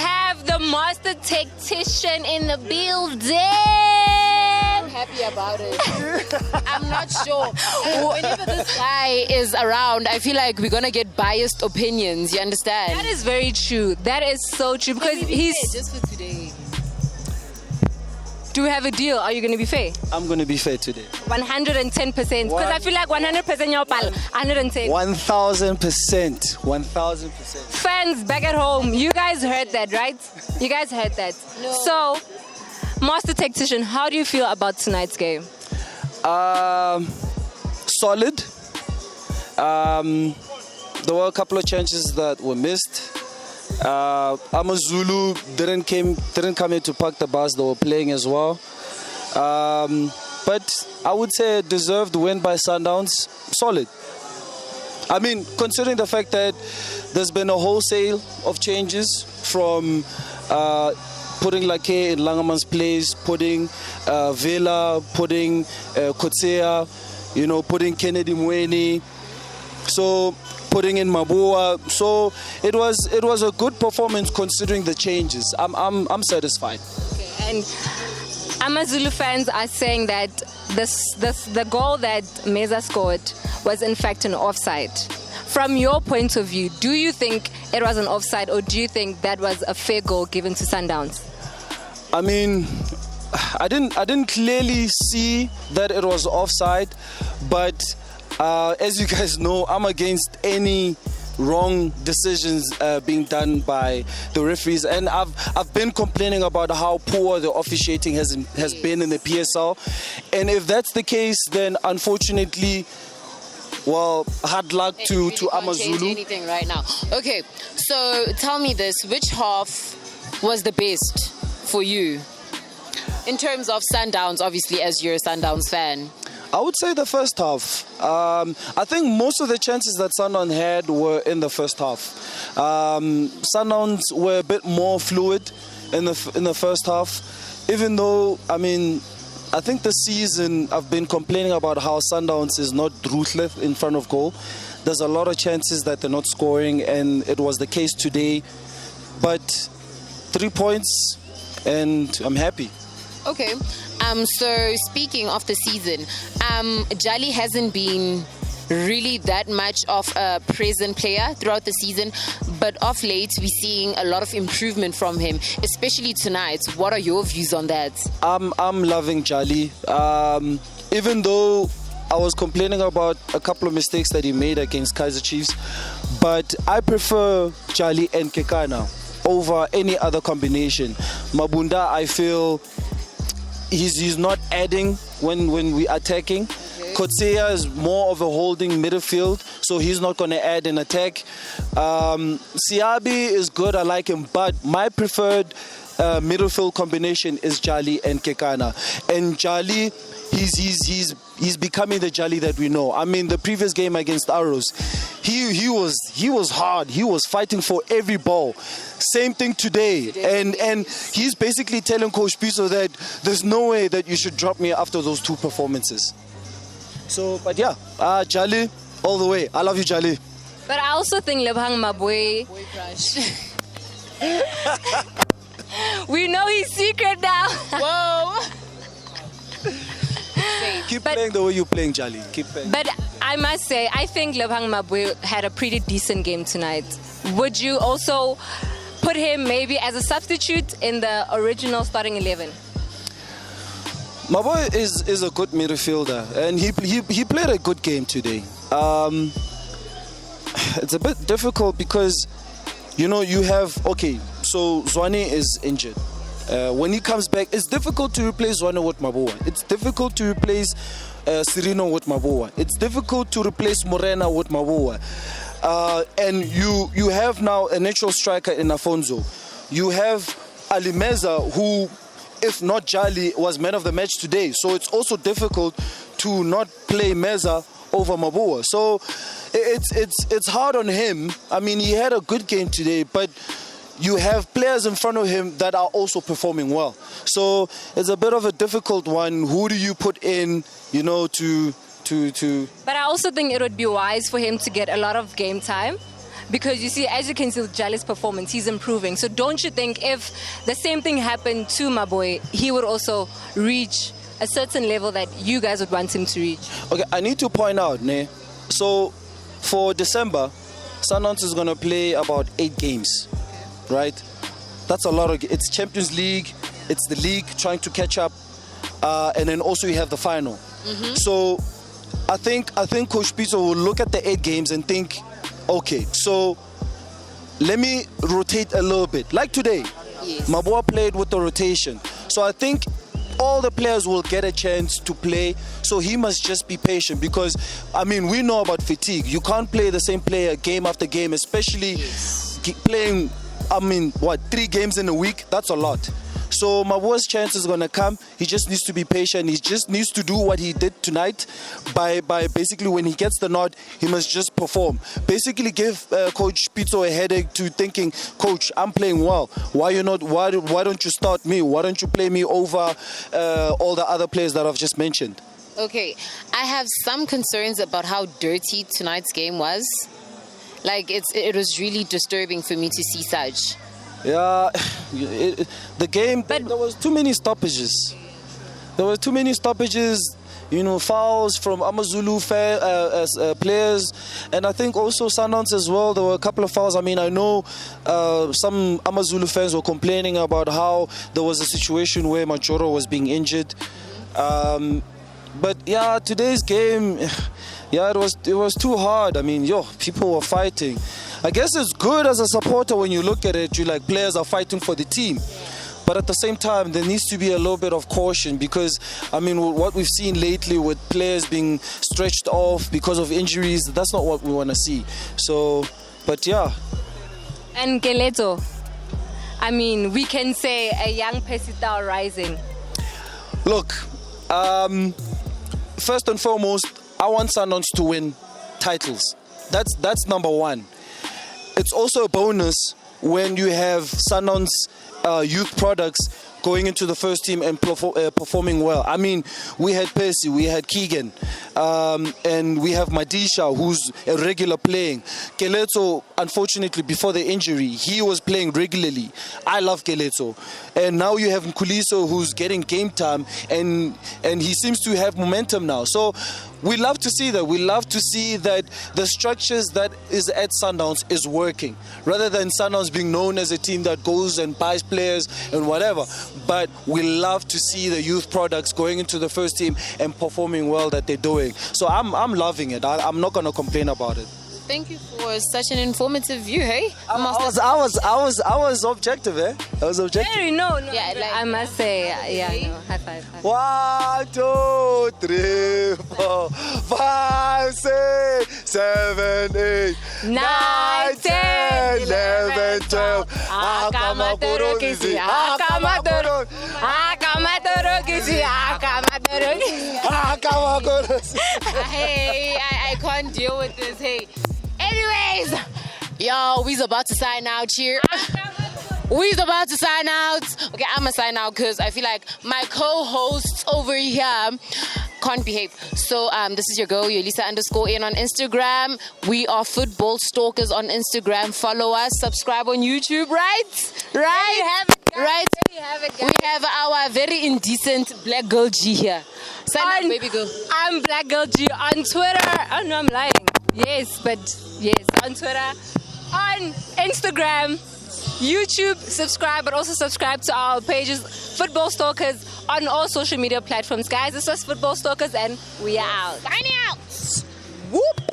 have the master tactician in the building. I'm happy about it. I'm not sure. Whenever this guy is around, I feel like we're going to get biased opinions. You understand? That is very true. That is so true because he's... Just for today. Do we have a deal? Are you going to be fair? I'm going to be fair today. 110%. Because I feel like 100% your pal. 110. 1,000%. 1,000%. Fans back at home, you guys heard that, right? You guys heard that. No. So, Master Tactician, how do you feel about tonight's game? Solid. There were a couple of chances that were missed. Amazulu didn't come in to park the bus. They were playing as well. But I would say a deserved win by Sundowns. Solid. I mean, considering the fact that there's been a wholesale of changes from putting Lake in Langerman's place, putting Vela, putting Kotsea, putting Kennedy Mweni. So putting in Mabua, so it was a good performance considering the changes. I'm satisfied. Okay, and Amazulu fans are saying that the goal that Meza scored was in fact an offside. From your point of view, do you think it was an offside, or do you think that was a fair goal given to Sundowns? I mean, I didn't clearly see that it was offside, but as you guys know, I'm against any wrong decisions being done by the referees, and I've been complaining about how poor the officiating has been in the PSL, and if that's the case, then unfortunately, well, hard luck to Amazulu. Change anything right now. Okay, so tell me this: which half was the best for you in terms of Sundowns? Obviously, as you're a Sundowns fan. I would say the first half. I think most of the chances that Sundowns had were in the first half. Sundowns were a bit more fluid in the first half, even though, I mean, I think this season I've been complaining about how Sundowns is not ruthless in front of goal. There's a lot of chances that they're not scoring, and it was the case today. But 3 points, and I'm happy. Okay. So speaking of the season, JALI hasn't been really that much of a present player throughout the season, but of late we're seeing a lot of improvement from him, especially tonight. What are your views on that? I'm loving JALI. Even though I was complaining about a couple of mistakes that he made against Kaizer Chiefs, but I prefer JALI and Kekana over any other combination. Mabunda, I feel he's not adding when we attacking. Okay. Kotsea is more of a holding midfield, so he's not going to add in attack. Siabi is good, I like him, but my preferred midfield combination is JALI and Kekana. And JALI, he's becoming the JALI that we know. I mean, the previous game against Arrows, he was hard. He was fighting for every ball. Same thing today. And he's basically telling Coach Piso that there's no way that you should drop me after those two performances. So, but yeah, JALI all the way. I love you, JALI. But I also think Lebhang Mabwe. Boy crush. We know his secret now. Whoa. Keep playing the way you're playing, JALI. Keep playing. But I must say, I think Lebhang Mabwe had a pretty decent game tonight. Would you also put him maybe as a substitute in the original starting 11? Mabwe is a good midfielder, and he played a good game today. It's a bit difficult because, you have, okay, so Zwane is injured. When he comes back, it's difficult to replace Zwane with Mabua. It's difficult to replace Sirino with Mabua. It's difficult to replace Morena with Mabua. And you have now a natural striker in Afonso. You have Alimeza, who, if not JALI, was man of the match today. So it's also difficult to not play Meza over Mabua. So it's hard on him. I mean, he had a good game today, but you have players in front of him that are also performing well. So it's a bit of a difficult one. Who do you put in, to... But I also think it would be wise for him to get a lot of game time, Because you see, as you can see with Jali's performance, he's improving. So don't you think if the same thing happened to my boy, he would also reach a certain level that you guys would want him to reach? Okay, I need to point out, ne. So for December, Sundowns is going to play about 8 games, right? That's a lot of. It's Champions League, it's the league trying to catch up, and then also you have the final. So I think Coach Pizzo will look at the 8 games and think, okay, so let me rotate a little bit. Like today, Yes. Mabua played with the rotation. So I think all the players will get a chance to play. So he must just be patient because, I mean, we know about fatigue. You can't play the same player game after game, especially playing, 3 games in a week. That's a lot. So Mabua's chance is going to come. He just needs to be patient. He just needs to do what he did tonight by basically when he gets the nod, he must just perform. Basically give Coach Pizzo a headache to thinking, Coach, I'm playing well. Why don't you start me? Why don't you play me over all the other players that I've just mentioned? Okay, I have some concerns about how dirty tonight's game was. Like, it was really disturbing for me to see such. Yeah, the game, there was too many stoppages. Fouls from Amazulu players. And I think also Sundowns as well, there were a couple of fouls. I mean, I know some Amazulu fans were complaining about how there was a situation where Machoro was being injured. But yeah, today's game, yeah, it was too hard. I mean, people were fighting. I guess it's good as a supporter when you look at it, players are fighting for the team. But at the same time, there needs to be a little bit of caution because, I mean, what we've seen lately with players being stretched off because of injuries, that's not what we want to see. So, but yeah. And Geleto, I mean, we can say a young Pesitao rising. Look, first and foremost, I want Sundowns to win titles. That's number one. It's also a bonus when you have Sundowns youth products going into the first team and performing well. I mean, we had Percy, we had Keegan, and we have Madisha, who's a regular playing. Keleto, unfortunately, before the injury, he was playing regularly. I love Keleto. And now you have Nkuliso, who's getting game time, and he seems to have momentum now. So we love to see that. We love to see that the structures that is at Sundowns is working, rather than Sundowns being known as a team that goes and buys players and whatever. But we love to see the youth products going into the first team and performing well that they're doing. So I'm loving it. I'm not going to complain about it. Thank you for such an informative view, hey? I was objective, eh? I was objective. No. Yeah, like, I must say, no. High five. 1, 2, 3, 4, 5, 6, 7, 8, 9, 10, 11, 12. Hey, I can't deal with this, hey. Anyways, yo, we's about to sign out here. We's about to sign out. Okay, I'm gonna sign out because I feel like my co-hosts over here can't behave. So this is your girl, Yolisa_in on Instagram. We are Football Stalkers on Instagram. Follow us, subscribe on YouTube, right? There you have it, guys. Right? There you have it, guys. We have our very indecent black girl G here. Sign out, baby girl. I'm Black Girl G on Twitter. Oh no, I'm lying. Yes, on Twitter, on Instagram, YouTube, subscribe, but also subscribe to our pages, Football Stalkers, on all social media platforms. Guys, this was Football Stalkers, and we are out. Signing out. Whoop.